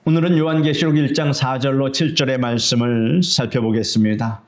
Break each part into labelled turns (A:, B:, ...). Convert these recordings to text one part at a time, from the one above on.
A: 오늘은 요한계시록 1장 4절로 7절의 말씀을 살펴보겠습니다.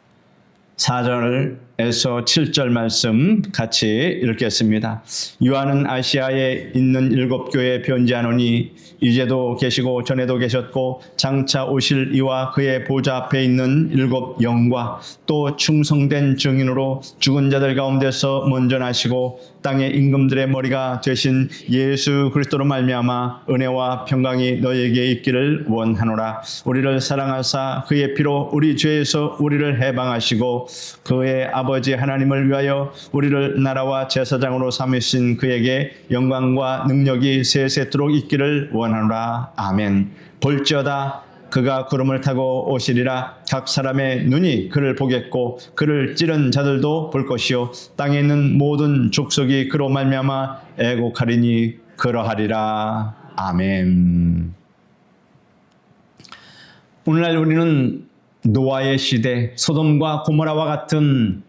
A: 4절에서 7절 말씀 같이 읽겠습니다. 요한은 아시아에 있는 7교회에 편지하노니 이제도 계시고 전에도 계셨고 장차 오실 이와 그의 보좌 앞에 있는 7 영과 또 충성된 증인으로 죽은 자들 가운데서 먼저 나시고 땅의 임금들의 머리가 되신 예수 그리스도로 말미암아 은혜와 평강이 너희에게 있기를 원하노라. 우리를 사랑하사 그의 피로 우리 죄에서 우리를 해방하시고 그의 아버지 하나님을 위하여 우리를 나라와 제사장으로 삼으신 그에게 영광과 능력이 세세토록 있기를 원하노라. 아멘. 볼지어다 그가 구름을 타고 오시리라. 각 사람의 눈이 그를 보겠고 그를 찌른 자들도 볼 것이요 땅에 있는 모든 족속이 그로 말미암아 애곡하리니 그러하리라. 아멘. 오늘날 우리는 노아의 시대, 소돔과 고모라와 같은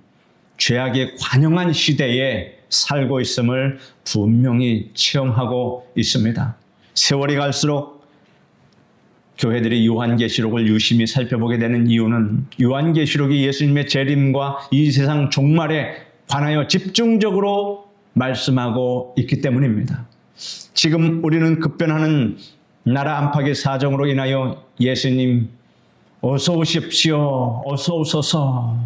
A: 죄악의 관영한 시대에 살고 있음을 분명히 체험하고 있습니다. 세월이 갈수록 교회들이 요한계시록을 유심히 살펴보게 되는 이유는 요한계시록이 예수님의 재림과 이 세상 종말에 관하여 집중적으로 말씀하고 있기 때문입니다. 지금 우리는 급변하는 나라 안팎의 사정으로 인하여 예수님 어서 오십시오, 어서 오소서,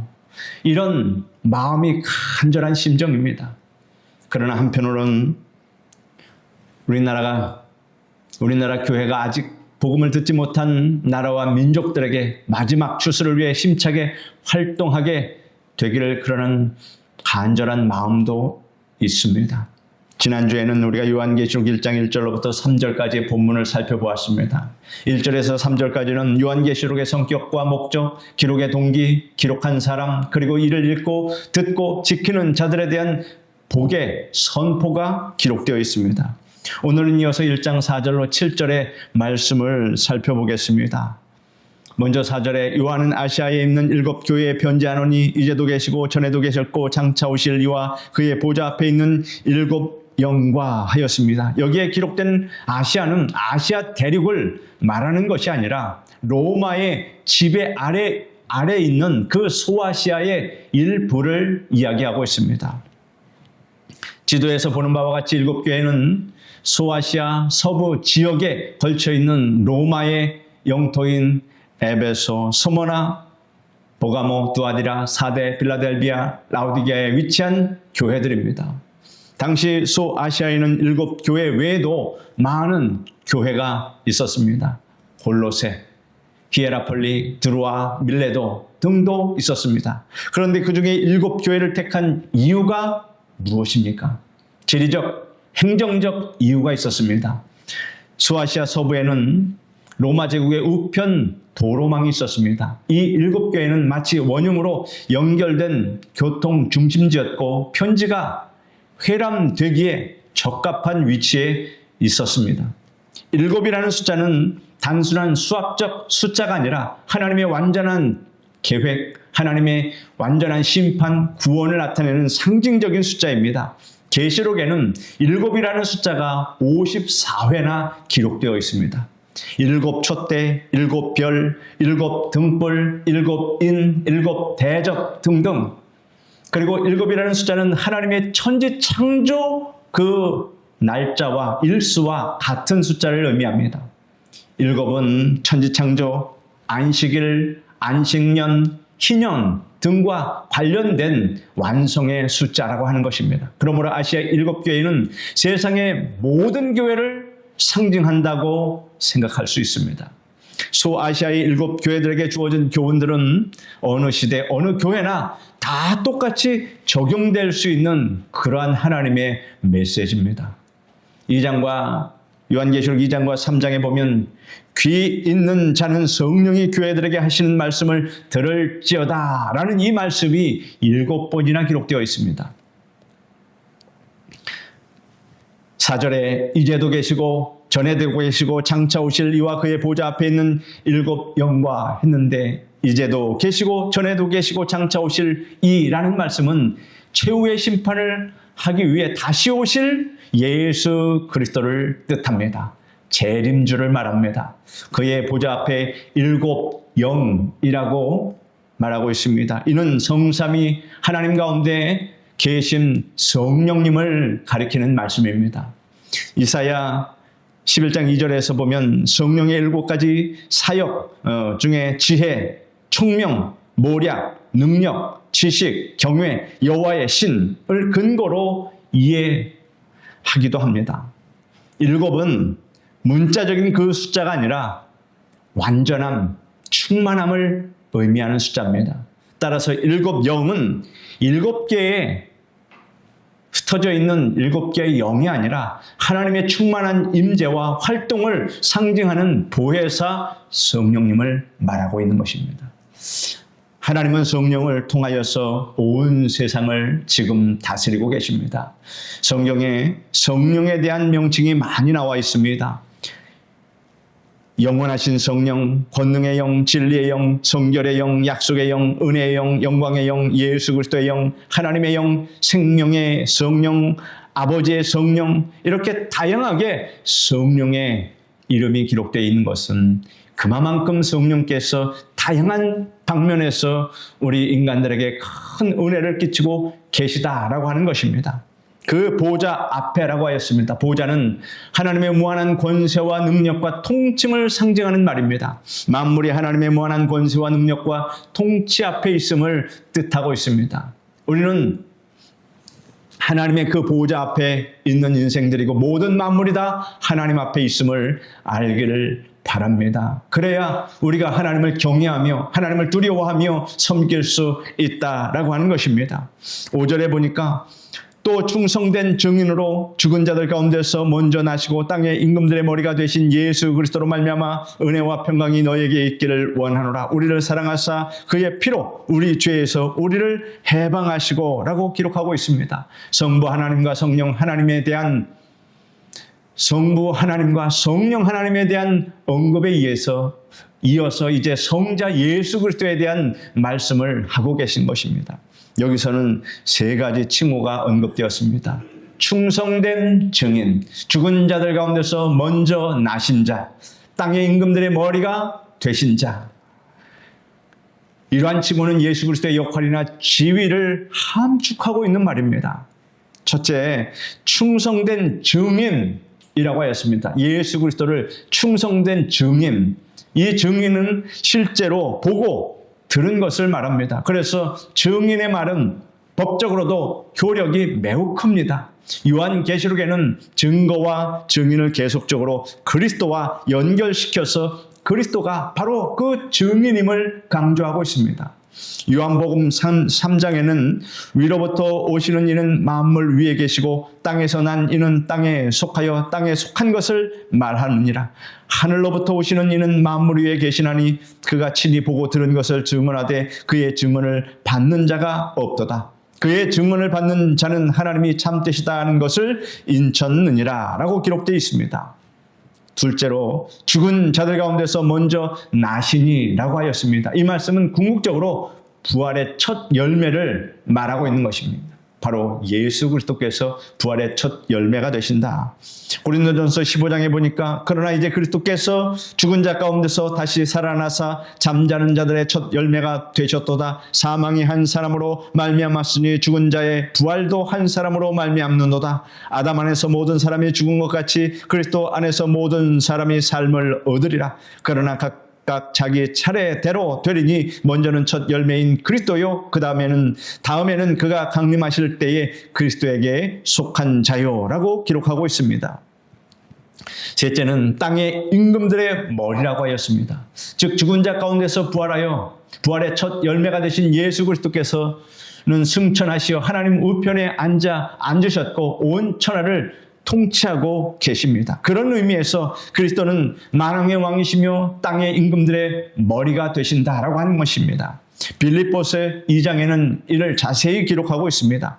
A: 이런 마음이 간절한 심정입니다. 그러나 한편으로는 우리나라 교회가 아직 복음을 듣지 못한 나라와 민족들에게 마지막 추수를 위해 힘차게 활동하게 되기를 그러는 간절한 마음도 있습니다. 지난주에는 우리가 요한계시록 1장 1절로부터 3절까지의 본문을 살펴보았습니다. 1절에서 3절까지는 요한계시록의 성격과 목적, 기록의 동기, 기록한 사람, 그리고 이를 읽고 듣고 지키는 자들에 대한 복의 선포가 기록되어 있습니다. 오늘은 이어서 1장 4절로 7절의 말씀을 살펴보겠습니다. 먼저 4절에 요한은 아시아에 있는 7교회에 편지하노니 이제도 계시고 전에도 계셨고 장차 오실 이와 그의 보좌 앞에 있는 7 영과 하였습니다. 여기에 기록된 아시아는 아시아 대륙을 말하는 것이 아니라 로마의 지배 아래 있는 그 소아시아의 일부를 이야기하고 있습니다. 지도에서 보는 바와 같이 7교회는 소아시아 서부 지역에 걸쳐 있는 로마의 영토인 에베소, 소모나, 보가모, 두아디라, 사데, 빌라델비아, 라우디게아에 위치한 교회들입니다. 당시 소아시아에는 7교회 외에도 많은 교회가 있었습니다. 골로새, 히에라폴리, 드루아, 밀레도 등도 있었습니다. 그런데 그 중에 7교회를 택한 이유가 무엇입니까? 지리적, 행정적 이유가 있었습니다. 소아시아 서부에는 로마 제국의 우편 도로망이 있었습니다. 이 7교회는 마치 원흉으로 연결된 교통 중심지였고 편지가 회람되기에 적합한 위치에 있었습니다. 7이라는 숫자는 단순한 수학적 숫자가 아니라 하나님의 완전한 계획, 하나님의 완전한 심판, 구원을 나타내는 상징적인 숫자입니다. 계시록에는 7이라는 숫자가 54회나 기록되어 있습니다. 7 촛대, 7 별, 7 등불, 7 인, 7 대적 등등. 그리고 7이라는 숫자는 하나님의 천지 창조 그 날짜와 일수와 같은 숫자를 의미합니다. 7은 천지 창조, 안식일, 안식년, 희년 등과 관련된 완성의 숫자라고 하는 것입니다. 그러므로 아시아 7교회는 세상의 모든 교회를 상징한다고 생각할 수 있습니다. 소아시아의 7교회들에게 주어진 교훈들은 어느 시대, 어느 교회나 다 똑같이 적용될 수 있는 그러한 하나님의 메시지입니다. 요한계시록 2장과 3장에 보면 귀 있는 자는 성령이 교회들에게 하시는 말씀을 들을지어다 라는 이 말씀이 7번이나 기록되어 있습니다. 4절에 이제도 계시고 전에도 계시고 장차 오실 이와 그의 보좌 앞에 있는 7 영과 했는데 이제도 계시고 전에도 계시고 장차 오실 이라는 말씀은 최후의 심판을 하기 위해 다시 오실 예수 그리스도를 뜻합니다. 재림주를 말합니다. 그의 보좌 앞에 7 영이라고 말하고 있습니다. 이는 성삼위 하나님 가운데 계신 성령님을 가리키는 말씀입니다. 이사야 11장 2절에서 보면 성령의 7가지 사역 중에 지혜, 총명, 모략, 능력, 지식, 경외, 여호와의 신을 근거로 이해하기도 합니다. 7은 문자적인 그 숫자가 아니라 완전함, 충만함을 의미하는 숫자입니다. 따라서 7 영은 7개의 흩어져 있는 7개의 영이 아니라 하나님의 충만한 임재와 활동을 상징하는 보혜사 성령님을 말하고 있는 것입니다. 하나님은 성령을 통하여서 온 세상을 지금 다스리고 계십니다. 성경에 성령에 대한 명칭이 많이 나와 있습니다. 영원하신 성령, 권능의 영, 진리의 영, 성결의 영, 약속의 영, 은혜의 영, 영광의 영, 예수 그리스도의 영, 하나님의 영, 생명의 성령, 아버지의 성령, 이렇게 다양하게 성령의 이름이 기록되어 있는 것은 그만큼 성령께서 다양한 방면에서 우리 인간들에게 큰 은혜를 끼치고 계시다라고 하는 것입니다. 그 보좌 앞에라고 하였습니다. 보좌는 하나님의 무한한 권세와 능력과 통칭을 상징하는 말입니다. 만물이 하나님의 무한한 권세와 능력과 통치 앞에 있음을 뜻하고 있습니다. 우리는 하나님의 그 보좌 앞에 있는 인생들이고 모든 만물이 다 하나님 앞에 있음을 알기를 바랍니다. 그래야 우리가 하나님을 경외하며 하나님을 두려워하며 섬길 수 있다라고 하는 것입니다. 5절에 보니까 또 충성된 증인으로 죽은 자들 가운데서 먼저 나시고 땅의 임금들의 머리가 되신 예수 그리스도로 말미암아 은혜와 평강이 너에게 있기를 원하노라. 우리를 사랑하사 그의 피로 우리 죄에서 우리를 해방하시고 라고 기록하고 있습니다. 성부 하나님과 성령 하나님에 대한 성부 하나님과 성령 하나님에 대한 언급에 이어서 이제 성자 예수 그리스도에 대한 말씀을 하고 계신 것입니다. 여기서는 3가지 칭호가 언급되었습니다. 충성된 증인, 죽은 자들 가운데서 먼저 나신 자, 땅의 임금들의 머리가 되신 자. 이러한 칭호는 예수 그리스도의 역할이나 지위를 함축하고 있는 말입니다. 첫째, 충성된 증인이라고 하였습니다. 예수 그리스도를 충성된 증인. 이 증인은 실제로 보고 들은 것을 말합니다. 그래서 증인의 말은 법적으로도 효력이 매우 큽니다. 요한계시록에는 증거와 증인을 계속적으로 그리스도와 연결시켜서 그리스도가 바로 그 증인임을 강조하고 있습니다. 요한복음 3장에는 위로부터 오시는 이는 만물 위에 계시고 땅에서 난 이는 땅에 속하여 땅에 속한 것을 말하느니라. 하늘로부터 오시는 이는 만물 위에 계시나니 그가 친히 보고 들은 것을 증언하되 그의 증언을 받는 자가 없도다. 그의 증언을 받는 자는 하나님이 참되시다 하는 것을 인쳤느니라 라고 기록되어 있습니다. 둘째로 죽은 자들 가운데서 먼저 나시니 라고 하였습니다. 이 말씀은 궁극적으로 부활의 첫 열매를 말하고 있는 것입니다. 바로 예수 그리스도께서 부활의 첫 열매가 되신다. 고린도전서 15장에 보니까 그러나 이제 그리스도께서 죽은 자 가운데서 다시 살아나사 잠자는 자들의 첫 열매가 되셨도다. 사망이 한 사람으로 말미암았으니 죽은 자의 부활도 한 사람으로 말미암는도다. 아담 안에서 모든 사람이 죽은 것 같이 그리스도 안에서 모든 사람이 삶을 얻으리라. 그러나 각각 자기 차례대로 되리니 먼저는 첫 열매인 그리스도요, 다음에는 그가 강림하실 때에 그리스도에게 속한 자요라고 기록하고 있습니다. 셋째는 땅의 임금들의 머리라고 하였습니다. 즉 죽은 자 가운데서 부활하여 부활의 첫 열매가 되신 예수 그리스도께서는 승천하시어 하나님 우편에 앉으셨고 온 천하를 통치하고 계십니다. 그런 의미에서 그리스도는 만왕의 왕이시며 땅의 임금들의 머리가 되신다라고 하는 것입니다. 빌립보서 2장에는 이를 자세히 기록하고 있습니다.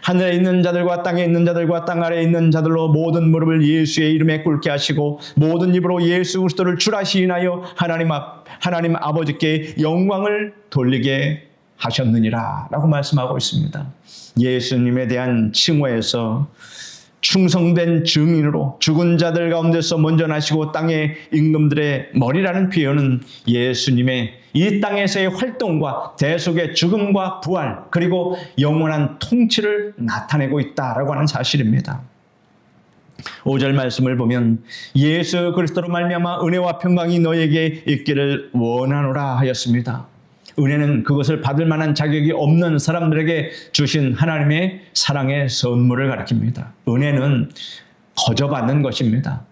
A: 하늘에 있는 자들과 땅에 있는 자들과 땅 아래에 있는 자들로 모든 무릎을 예수의 이름에 꿇게 하시고 모든 입으로 예수 그리스도를 주라 시인하여 하나님 아버지께 영광을 돌리게 하셨느니라 라고 말씀하고 있습니다. 예수님에 대한 칭호에서 충성된 증인으로 죽은 자들 가운데서 먼저 나시고 땅의 임금들의 머리라는 표현은 예수님의 이 땅에서의 활동과 대속의 죽음과 부활 그리고 영원한 통치를 나타내고 있다라고 하는 사실입니다. 5절 말씀을 보면 예수 그리스도로 말미암아 은혜와 평강이 너에게 있기를 원하노라 하였습니다. 은혜는 그것을 받을 만한 자격이 없는 사람들에게 주신 하나님의 사랑의 선물을 가리킵니다. 은혜는 거저받는 것입니다.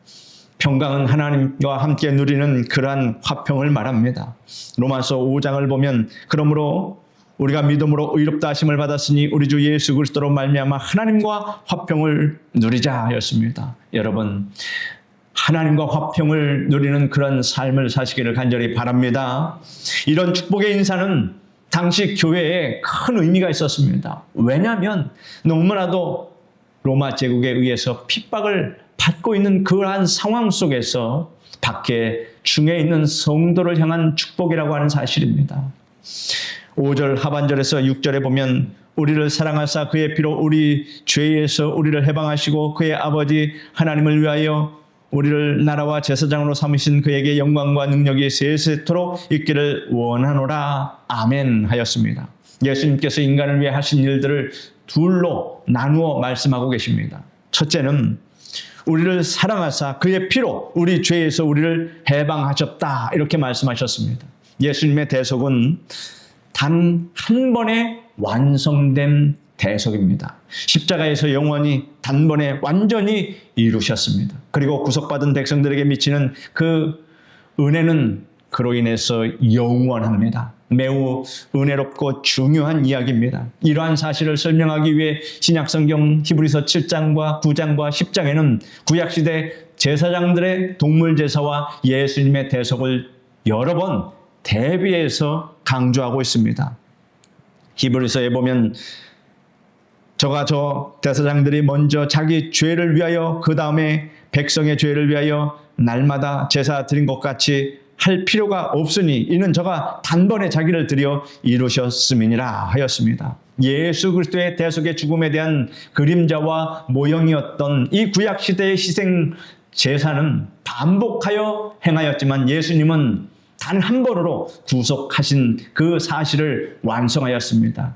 A: 평강은 하나님과 함께 누리는 그러한 화평을 말합니다. 로마서 5장을 보면 그러므로 우리가 믿음으로 의롭다 하심을 받았으니 우리 주 예수 그리스도로 말미암아 하나님과 화평을 누리자 하였습니다. 여러분, 하나님과 화평을 누리는 그런 삶을 사시기를 간절히 바랍니다. 이런 축복의 인사는 당시 교회에 큰 의미가 있었습니다. 왜냐하면 너무나도 로마 제국에 의해서 핍박을 받고 있는 그러한 상황 속에서 밖에 중에 있는 성도를 향한 축복이라고 하는 사실입니다. 5절 하반절에서 6절에 보면 우리를 사랑하사 그의 피로 우리 죄에서 우리를 해방하시고 그의 아버지 하나님을 위하여 우리를 나라와 제사장으로 삼으신 그에게 영광과 능력이 세세토록 있기를 원하노라. 아멘 하였습니다. 예수님께서 인간을 위해 하신 일들을 둘로 나누어 말씀하고 계십니다. 첫째는 우리를 사랑하사 그의 피로 우리 죄에서 우리를 해방하셨다 이렇게 말씀하셨습니다. 예수님의 대속은 단 한 번에 완성된 대속입니다. 십자가에서 영원히 단번에 완전히 이루셨습니다. 그리고 구속받은 백성들에게 미치는 그 은혜는 그로 인해서 영원합니다. 매우 은혜롭고 중요한 이야기입니다. 이러한 사실을 설명하기 위해 신약성경 히브리서 7장과 9장과 10장에는 구약시대 제사장들의 동물제사와 예수님의 대속을 여러 번 대비해서 강조하고 있습니다. 히브리서에 보면 저 대사장들이 먼저 자기 죄를 위하여 그 다음에 백성의 죄를 위하여 날마다 제사 드린 것 같이 할 필요가 없으니 이는 저가 단번에 자기를 드려 이루셨음이니라 하였습니다. 예수 그리스도의 대속의 죽음에 대한 그림자와 모형이었던 이 구약시대의 희생 제사는 반복하여 행하였지만 예수님은 단 한 번으로 구속하신 그 사실을 완성하였습니다.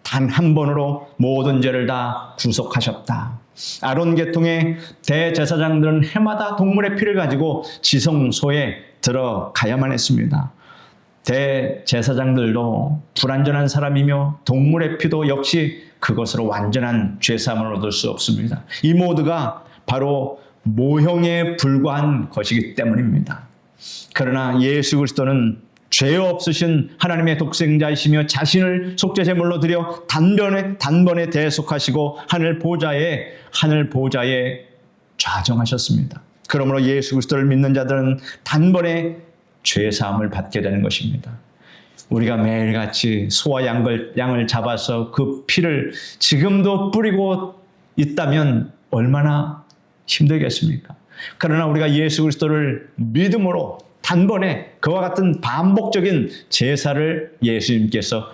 A: 단 한 번으로 모든 죄를 다 구속하셨다. 아론 계통의 대제사장들은 해마다 동물의 피를 가지고 지성소에 들어가야만 했습니다. 대제사장들도 불완전한 사람이며 동물의 피도 역시 그것으로 완전한 죄사함을 얻을 수 없습니다. 이 모두가 바로 모형에 불과한 것이기 때문입니다. 그러나 예수 그리스도는 죄 없으신 하나님의 독생자이시며 자신을 속죄제물로 드려 단번에 대속하시고 하늘 보좌에 좌정하셨습니다. 그러므로 예수 그리스도를 믿는 자들은 단번에 죄 사함을 받게 되는 것입니다. 우리가 매일같이 소와 양을 잡아서 그 피를 지금도 뿌리고 있다면 얼마나 힘들겠습니까? 그러나 우리가 예수 그리스도를 믿음으로 단번에 그와 같은 반복적인 제사를 예수님께서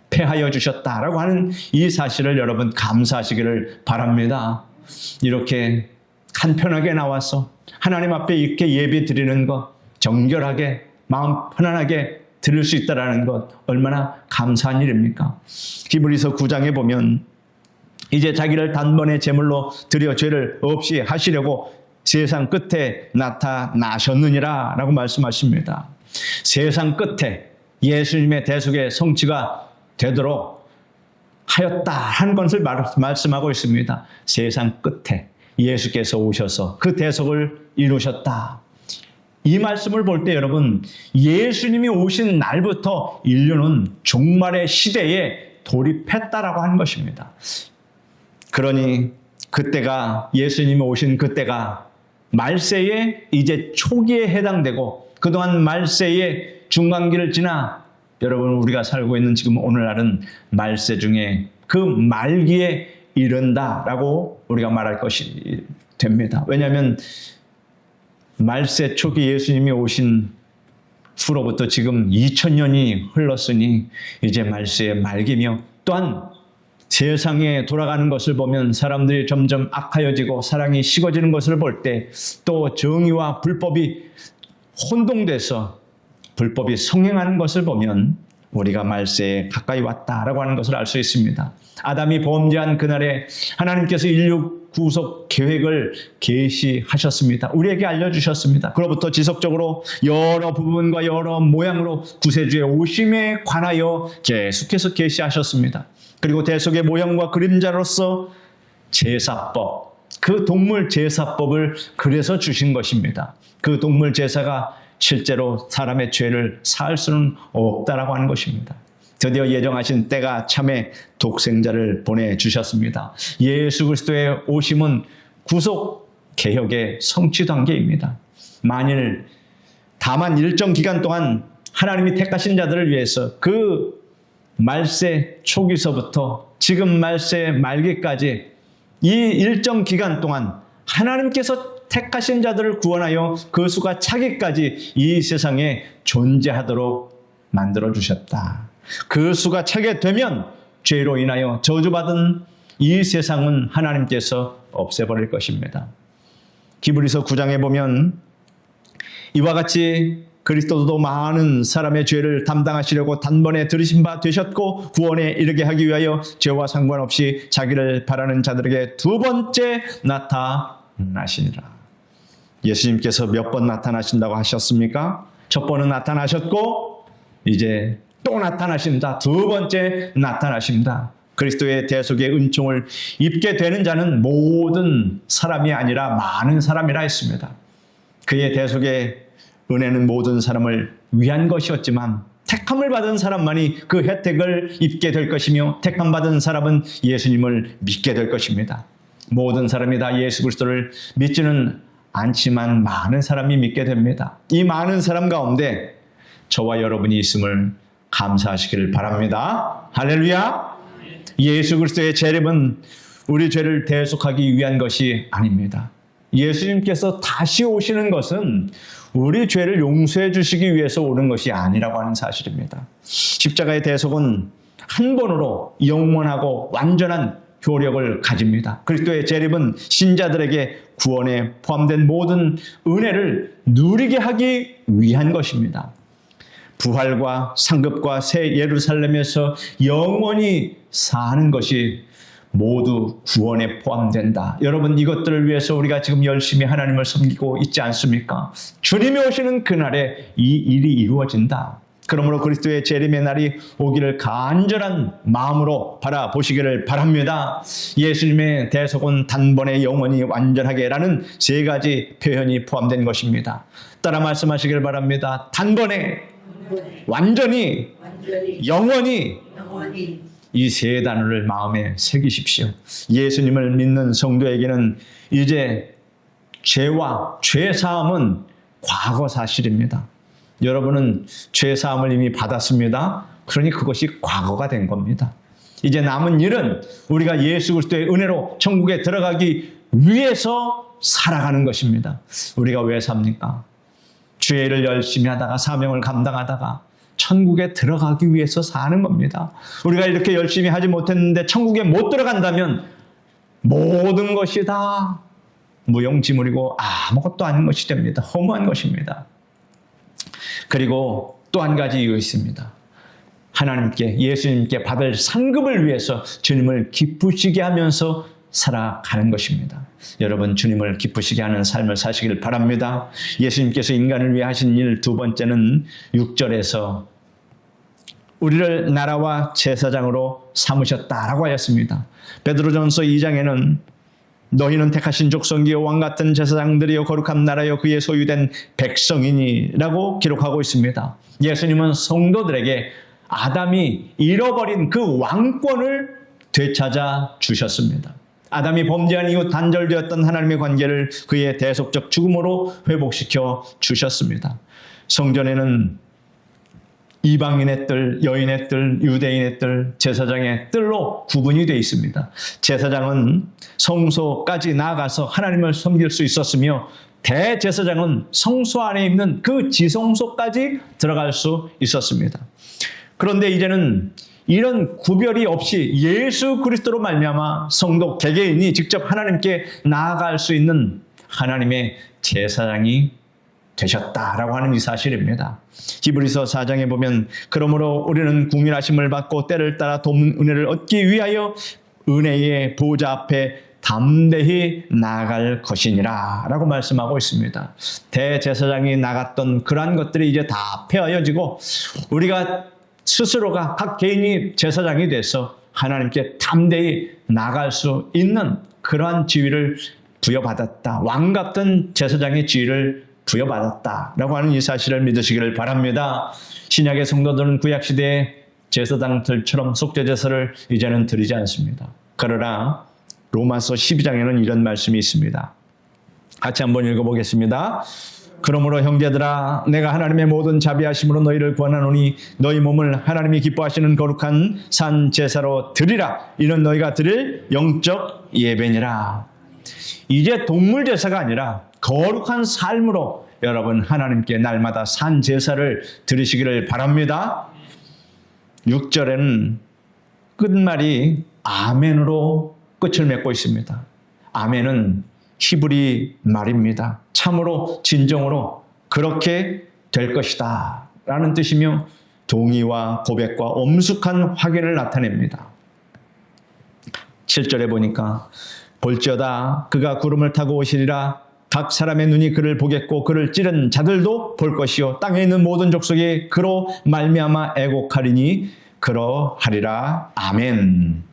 A: 폐하여 주셨다라고 하는 이 사실을 여러분 감사하시기를 바랍니다. 이렇게 간편하게 나와서 하나님 앞에 이렇게 예배 드리는 것, 정결하게 마음 편안하게 드릴 수 있다는 것 얼마나 감사한 일입니까? 히브리서 9장에 보면 이제 자기를 단번에 제물로 드려 죄를 없이 하시려고 세상 끝에 나타나셨느니라 라고 말씀하십니다. 세상 끝에 예수님의 대속의 성취가 되도록 하였다 하는 것을 말씀하고 있습니다. 세상 끝에 예수께서 오셔서 그 대속을 이루셨다. 이 말씀을 볼 때 여러분, 예수님이 오신 날부터 인류는 종말의 시대에 돌입했다라고 하는 것입니다. 그러니 그때가 예수님이 오신 그때가 말세의 이제 초기에 해당되고 그동안 말세의 중간기를 지나 여러분 우리가 살고 있는 지금 오늘날은 말세 중에 그 말기에 이른다라고 우리가 말할 것이 됩니다. 왜냐하면 말세 초기 예수님이 오신 후로부터 지금 2000년이 흘렀으니 이제 말세의 말기며 또한 세상에 돌아가는 것을 보면 사람들이 점점 악하여지고 사랑이 식어지는 것을 볼 때, 또 정의와 불법이 혼동돼서 불법이 성행하는 것을 보면 우리가 말세에 가까이 왔다라고 하는 것을 알 수 있습니다. 아담이 범죄한 그날에 하나님께서 인류 구속 계획을 계시하셨습니다. 우리에게 알려주셨습니다. 그로부터 지속적으로 여러 부분과 여러 모양으로 구세주의 오심에 관하여 계속해서 계시하셨습니다. 그리고 대속의 모형과 그림자로서 제사법, 그 동물 제사법을 그래서 주신 것입니다. 그 동물 제사가 실제로 사람의 죄를 사할 수는 없다라고 하는 것입니다. 드디어 예정하신 때가 참에 독생자를 보내주셨습니다. 예수 그리스도의 오심은 구속 개혁의 성취 단계입니다. 만일 다만 일정 기간 동안 하나님이 택하신 자들을 위해서 그 말세 초기서부터 지금 말세 말기까지 이 일정 기간 동안 하나님께서 택하신 자들을 구원하여 그 수가 차기까지 이 세상에 존재하도록 만들어주셨다. 그 수가 차게 되면 죄로 인하여 저주받은 이 세상은 하나님께서 없애버릴 것입니다. 히브리서 9장에 보면 이와 같이 그리스도도 많은 사람의 죄를 담당하시려고 단번에 들으신 바 되셨고 구원에 이르게 하기 위하여 죄와 상관없이 자기를 바라는 자들에게 두 번째 나타나시니라. 예수님께서 몇 번 나타나신다고 하셨습니까? 첫 번은 나타나셨고 이제 또 나타나신다. 두 번째 나타나신다. 그리스도의 대속의 은총을 입게 되는 자는 모든 사람이 아니라 많은 사람이라 했습니다. 그의 대속의 은혜는 모든 사람을 위한 것이었지만 택함을 받은 사람만이 그 혜택을 입게 될 것이며 택함 받은 사람은 예수님을 믿게 될 것입니다. 모든 사람이 다 예수 그리스도를 믿지는 않지만 많은 사람이 믿게 됩니다. 이 많은 사람 가운데 저와 여러분이 있음을 감사하시기를 바랍니다. 할렐루야. 예수 그리스도의 재림은 우리 죄를 대속하기 위한 것이 아닙니다. 예수님께서 다시 오시는 것은 우리 죄를 용서해 주시기 위해서 오는 것이 아니라고 하는 사실입니다. 십자가의 대속은 한 번으로 영원하고 완전한 효력을 가집니다. 그리스도의 재림은 신자들에게 구원에 포함된 모든 은혜를 누리게 하기 위한 것입니다. 부활과 상급과 새 예루살렘에서 영원히 사는 것이 모두 구원에 포함된다. 여러분, 이것들을 위해서 우리가 지금 열심히 하나님을 섬기고 있지 않습니까? 주님이 오시는 그날에 이 일이 이루어진다. 그러므로 그리스도의 재림의 날이 오기를 간절한 마음으로 바라보시기를 바랍니다. 예수님의 대속은 단번에 영원히 완전하게라는 세 가지 표현이 포함된 것입니다. 따라 말씀하시기를 바랍니다. 단번에, 완전히, 영원히 이 세 단어를 마음에 새기십시오. 예수님을 믿는 성도에게는 이제 죄와 죄사함은 과거 사실입니다. 여러분은 죄사함을 이미 받았습니다. 그러니 그것이 과거가 된 겁니다. 이제 남은 일은 우리가 예수 그리스도의 은혜로 천국에 들어가기 위해서 살아가는 것입니다. 우리가 왜 삽니까? 죄를 열심히 하다가 사명을 감당하다가 천국에 들어가기 위해서 사는 겁니다. 우리가 이렇게 열심히 하지 못했는데 천국에 못 들어간다면 모든 것이 다 무용지물이고 아무것도 아닌 것이 됩니다. 허무한 것입니다. 그리고 또 한 가지 이유 있습니다. 하나님께, 예수님께 받을 상급을 위해서 주님을 기쁘시게 하면서 살아가는 것입니다. 여러분, 주님을 기쁘시게 하는 삶을 사시길 바랍니다. 예수님께서 인간을 위해 하신 일 두 번째는 6절에서 우리를 나라와 제사장으로 삼으셨다라고 하였습니다. 베드로전서 2장에는 너희는 택하신 족속이요 왕같은 제사장들이요 거룩한 나라요 그의 소유된 백성이니라고 기록하고 있습니다. 예수님은 성도들에게 아담이 잃어버린 그 왕권을 되찾아 주셨습니다. 아담이 범죄한 이후 단절되었던 하나님의 관계를 그의 대속적 죽음으로 회복시켜 주셨습니다. 성전에는 이방인의 뜰, 여인의 뜰, 유대인의 뜰, 제사장의 뜰로 구분이 되어 있습니다. 제사장은 성소까지 나아가서 하나님을 섬길 수 있었으며 대제사장은 성소 안에 있는 그 지성소까지 들어갈 수 있었습니다. 그런데 이제는 이런 구별이 없이 예수 그리스도로 말미암아 성도 개개인이 직접 하나님께 나아갈 수 있는 하나님의 제사장이 되셨다라고 하는 이 사실입니다. 히브리서 4장에 보면 그러므로 우리는 국민하심을 받고 때를 따라 돕는 은혜를 얻기 위하여 은혜의 보좌 앞에 담대히 나아갈 것이니라 라고 말씀하고 있습니다. 대제사장이 나갔던 그러한 것들이 이제 다 폐하여지고 우리가 스스로가 각 개인이 제사장이 돼서 하나님께 담대히 나갈 수 있는 그러한 지위를 부여받았다. 왕 같은 제사장의 지위를 부여받았다라고 하는 이 사실을 믿으시기를 바랍니다. 신약의 성도들은 구약시대의 제사장들처럼 속죄제사를 이제는 드리지 않습니다. 그러나 로마서 12장에는 이런 말씀이 있습니다. 같이 한번 읽어보겠습니다. 그러므로 형제들아 내가 하나님의 모든 자비하심으로 너희를 구원하노니 너희 몸을 하나님이 기뻐하시는 거룩한 산 제사로 드리라. 이는 너희가 드릴 영적 예배니라. 이제 동물 제사가 아니라 거룩한 삶으로 여러분 하나님께 날마다 산 제사를 드리시기를 바랍니다. 6절에는 끝말이 아멘으로 끝을 맺고 있습니다. 아멘은 히브리 말입니다. 참으로 진정으로 그렇게 될 것이다 라는 뜻이며 동의와 고백과 엄숙한 확인을 나타냅니다. 7절에 보니까 볼지어다 그가 구름을 타고 오시리라. 각 사람의 눈이 그를 보겠고 그를 찌른 자들도 볼 것이요 땅에 있는 모든 족속이 그로 말미암아 애곡하리니 그러하리라. 아멘.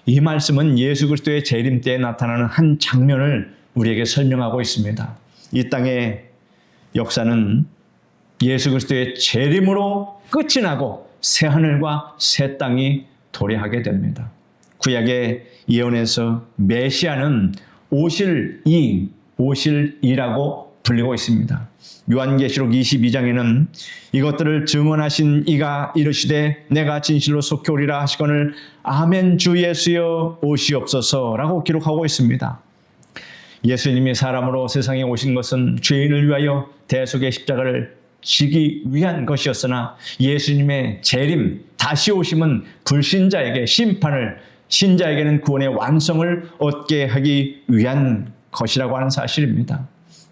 A: 이 말씀은 예수 그리스도의 재림 때에 나타나는 한 장면을 우리에게 설명하고 있습니다. 이 땅의 역사는 예수 그리스도의 재림으로 끝이 나고 새 하늘과 새 땅이 도래하게 됩니다. 구약의 예언에서 메시아는 오실 이라고 불리고 있습니다. 요한계시록 22장에는 이것들을 증언하신 이가 이르시되 내가 진실로 속히 오리라 하시거늘 아멘 주 예수여 오시옵소서라고 기록하고 있습니다. 예수님이 사람으로 세상에 오신 것은 죄인을 위하여 대속의 십자가를 지기 위한 것이었으나 예수님의 재림, 다시 오심은 불신자에게 심판을, 신자에게는 구원의 완성을 얻게 하기 위한 것이라고 하는 사실입니다.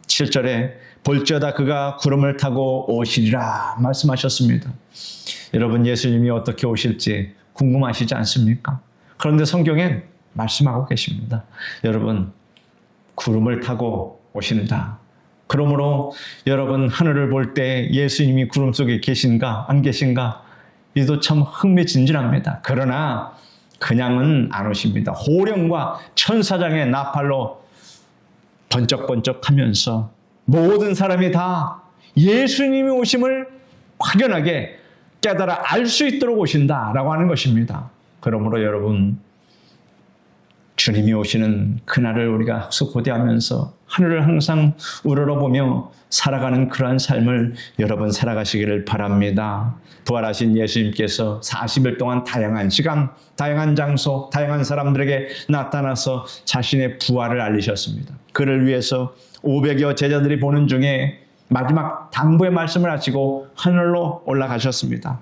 A: 7절에 볼지어다 그가 구름을 타고 오시리라 말씀하셨습니다. 여러분 예수님이 어떻게 오실지 궁금하시지 않습니까? 그런데 성경엔 말씀하고 계십니다. 여러분 구름을 타고 오신다. 그러므로 여러분 하늘을 볼 때 예수님이 구름 속에 계신가 안 계신가 이도 참 흥미진진합니다. 그러나 그냥은 안 오십니다. 호령과 천사장의 나팔로 번쩍번쩍하면서 모든 사람이 다 예수님이 오심을 확연하게 깨달아 알 수 있도록 오신다라고 하는 것입니다. 그러므로 여러분 주님이 오시는 그날을 우리가 학습고대하면서 하늘을 항상 우러러보며 살아가는 그러한 삶을 여러분 살아가시기를 바랍니다. 부활하신 예수님께서 40일 동안 다양한 시간, 다양한 장소, 다양한 사람들에게 나타나서 자신의 부활을 알리셨습니다. 그를 위해서 500여 제자들이 보는 중에 마지막 당부의 말씀을 하시고 하늘로 올라가셨습니다.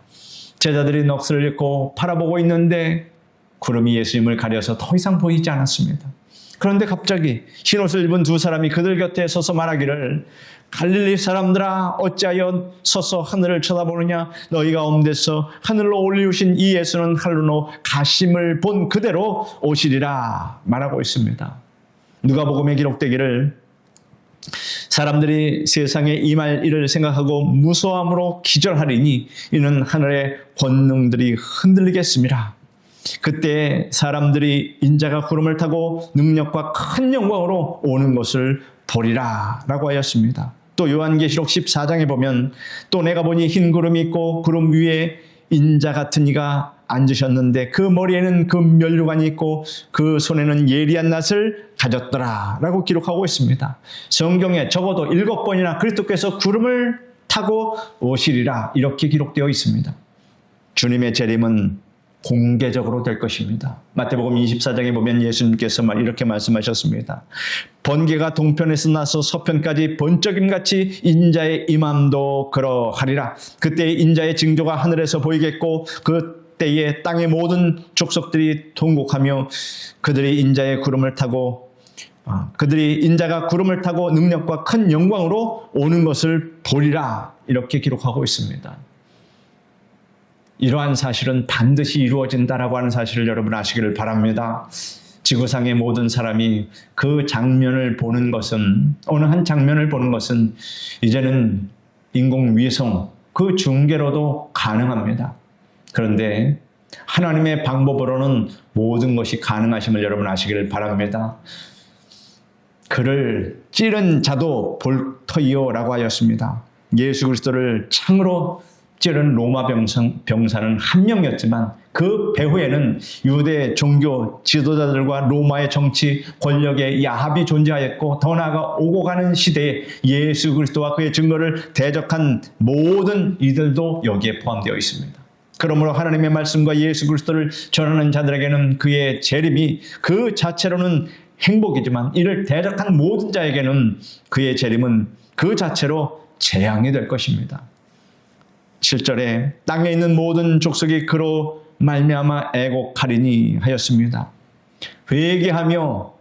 A: 제자들이 넋을 잃고 바라보고 있는데 구름이 예수님을 가려서 더 이상 보이지 않았습니다. 그런데 갑자기 흰옷을 입은 두 사람이 그들 곁에 서서 말하기를 갈릴리 사람들아 어찌하여 서서 하늘을 쳐다보느냐 너희가 엄대서 하늘로 올리우신 이 예수는 하늘로 가심을 본 그대로 오시리라 말하고 있습니다. 누가복음에 기록되기를 사람들이 세상에 임할 일을 생각하고 무서함으로 기절하리니 이는 하늘의 권능들이 흔들리겠습니다. 그때 사람들이 인자가 구름을 타고 능력과 큰 영광으로 오는 것을 보리라 라고 하였습니다. 또 요한계시록 14장에 보면 또 내가 보니 흰 구름이 있고 구름 위에 인자 같은 이가 앉으셨는데 그 머리에는 금면류관이 있고 그 손에는 예리한 낫을 가졌더라 라고 기록하고 있습니다. 성경에 적어도 7번이나 그리스도께서 구름을 타고 오시리라 이렇게 기록되어 있습니다. 주님의 재림은 공개적으로 될 것입니다. 마태복음 24장에 보면 예수님께서 이렇게 말씀하셨습니다. 번개가 동편에서 나서 서편까지 번쩍임같이 인자의 임함도 그러하리라. 그때 인자의 징조가 하늘에서 보이겠고 그때에 땅의 모든 족속들이 통곡하며 그들이 인자가 구름을 타고 능력과 큰 영광으로 오는 것을 보리라. 이렇게 기록하고 있습니다. 이러한 사실은 반드시 이루어진다라고 하는 사실을 여러분 아시기를 바랍니다. 지구상의 모든 사람이 그 장면을 보는 것은, 어느 한 장면을 보는 것은 이제는 인공위성 그 중계로도 가능합니다. 그런데 하나님의 방법으로는 모든 것이 가능하심을 여러분 아시기를 바랍니다. 그를 찌른 자도 볼 터이요라고 하였습니다. 예수 그리스도를 창으로 찌른 로마 병사는 한 명이었지만 그 배후에는 유대 종교 지도자들과 로마의 정치 권력의 야합이 존재하였고, 더 나아가 오고 가는 시대에 예수 그리스도와 그의 증거를 대적한 모든 이들도 여기에 포함되어 있습니다. 그러므로 하나님의 말씀과 예수 그리스도를 전하는 자들에게는 그의 재림이 그 자체로는 행복이지만, 이를 대적한 모든 자에게는 그의 재림은 그 자체로 재앙이 될 것입니다. 7절에 땅에 있는 모든 족속이 그로 말미암아 애곡하리니 하였습니다. 회개하며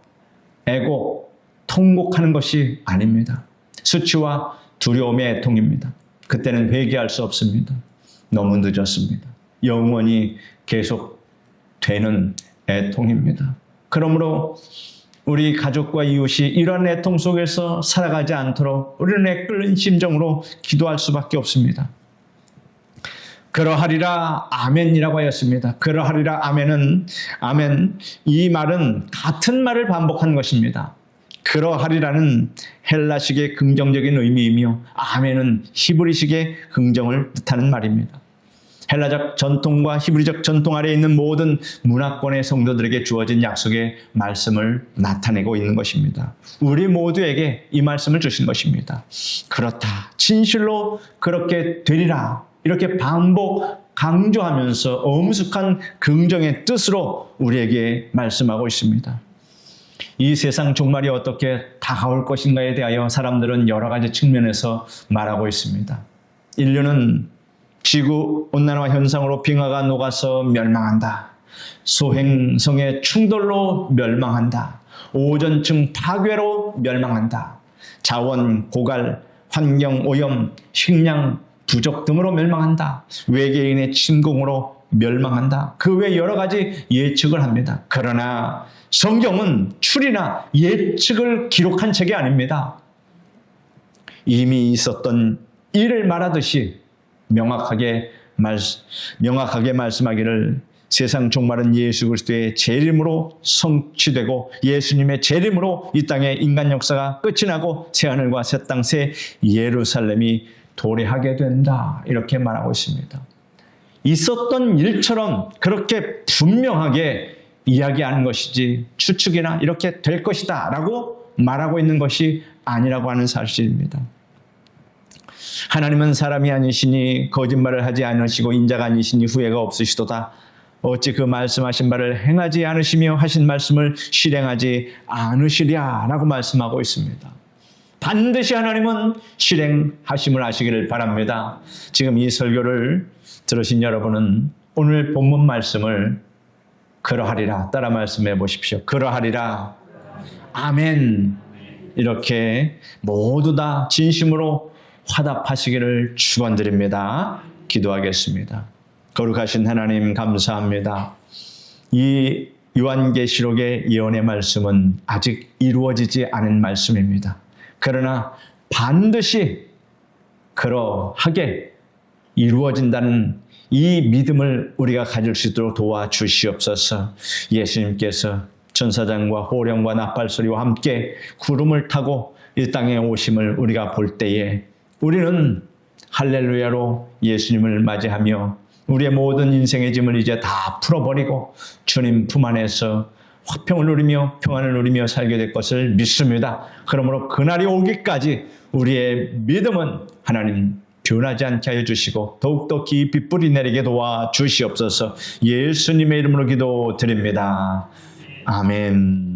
A: 통곡하는 것이 아닙니다. 수치와 두려움의 애통입니다. 그때는 회개할 수 없습니다. 너무 늦었습니다. 영원히 계속되는 애통입니다. 그러므로 우리 가족과 이웃이 이러한 애통 속에서 살아가지 않도록 우리는 애끓는 심정으로 기도할 수밖에 없습니다. 그러하리라 아멘이라고 하였습니다. 그러하리라 아멘, 이 말은 같은 말을 반복한 것입니다. 그러하리라는 헬라식의 긍정적인 의미이며 아멘은 히브리식의 긍정을 뜻하는 말입니다. 헬라적 전통과 히브리적 전통 아래에 있는 모든 문화권의 성도들에게 주어진 약속의 말씀을 나타내고 있는 것입니다. 우리 모두에게 이 말씀을 주신 것입니다. 그렇다, 진실로 그렇게 되리라, 이렇게 반복 강조하면서 엄숙한 긍정의 뜻으로 우리에게 말씀하고 있습니다. 이 세상 종말이 어떻게 다가올 것인가에 대하여 사람들은 여러 가지 측면에서 말하고 있습니다. 인류는 지구온난화 현상으로 빙하가 녹아서 멸망한다. 소행성의 충돌로 멸망한다. 오존층 파괴로 멸망한다. 자원 고갈, 환경 오염, 식량 부족 등으로 멸망한다. 외계인의 침공으로 멸망한다. 그 외 여러 가지 예측을 합니다. 그러나 성경은 추리나 예측을 기록한 책이 아닙니다. 이미 있었던 일을 말하듯이 명확하게 말씀하기를 세상 종말은 예수 그리스도의 재림으로 성취되고 예수님의 재림으로 이 땅의 인간 역사가 끝이 나고 새하늘과 새 땅 새 예루살렘이 도래하게 된다, 이렇게 말하고 있습니다. 있었던 일처럼 그렇게 분명하게 이야기하는 것이지 추측이나 이렇게 될 것이다 라고 말하고 있는 것이 아니라고 하는 사실입니다. 하나님은 사람이 아니시니 거짓말을 하지 않으시고 인자가 아니시니 후회가 없으시도다. 어찌 그 말씀하신 바를 행하지 않으시며 하신 말씀을 실행하지 않으시랴 라고 말씀하고 있습니다. 반드시 하나님은 실행하심을 아시기를 바랍니다. 지금 이 설교를 들으신 여러분은 오늘 본문 말씀을 그러하리라 따라 말씀해 보십시오. 그러하리라 아멘, 이렇게 모두 다 진심으로 화답하시기를 축원드립니다. 기도하겠습니다. 거룩하신 하나님 감사합니다. 이 요한계시록의 예언의 말씀은 아직 이루어지지 않은 말씀입니다. 그러나 반드시 그러하게 이루어진다는 이 믿음을 우리가 가질 수 있도록 도와주시옵소서. 예수님께서 천사장과 호령과 나팔소리와 함께 구름을 타고 이 땅에 오심을 우리가 볼 때에 우리는 할렐루야로 예수님을 맞이하며 우리의 모든 인생의 짐을 이제 다 풀어버리고 주님 품 안에서 화평을 누리며 평안을 누리며 살게 될 것을 믿습니다. 그러므로 그날이 오기까지 우리의 믿음은 하나님 변하지 않게 하여 주시고 더욱더 깊이 뿌리 내리게 도와 주시옵소서. 예수님의 이름으로 기도드립니다. 아멘.